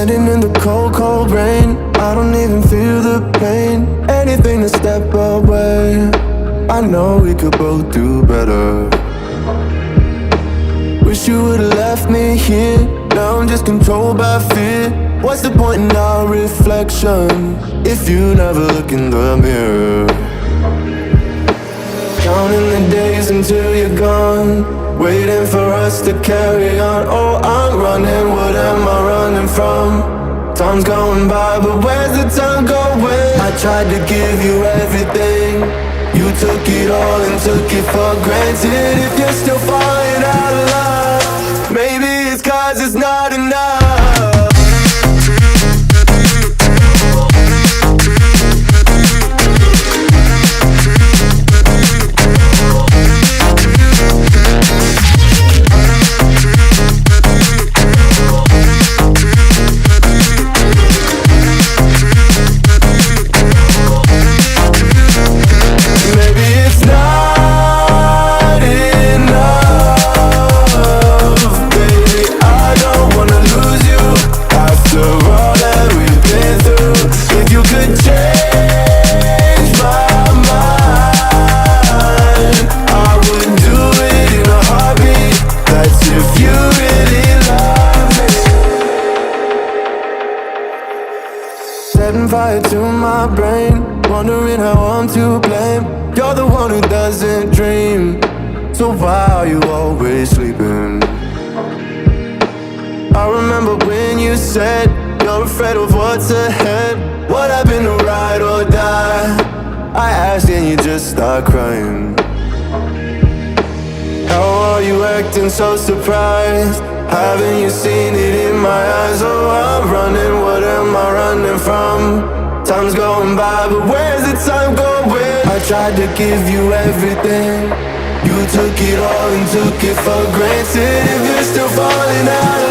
Standing in the cold, cold rain, I don't even feel the pain. Anything to step away, I know we could both do better. Wish you would've left me here, now I'm just controlled by fear. What's the point in our reflection if you never look in the mirror? Counting the days until you're gone, waiting for us to carry on. Oh, I'm running, what am I running from? Time's going by, but where's the time going? I tried to give you everything, you took it all and took it for granted. If you're still falling out of love, maybe it's 'cause it's not enough. 'Setting fire to my brain, wondering how I'm to blame. You're the one who doesn't dream, so why are you always sleeping? I remember when you said you're afraid of what's ahead. What happened to ride or die? I asked and you just start crying. How are you acting so surprised? Haven't you seen it in my eyes? Oh, I'm running, what am I running from? Time's going by, but where's the time going? I tried to give you everything, you took it all and took it for granted. If you're still falling out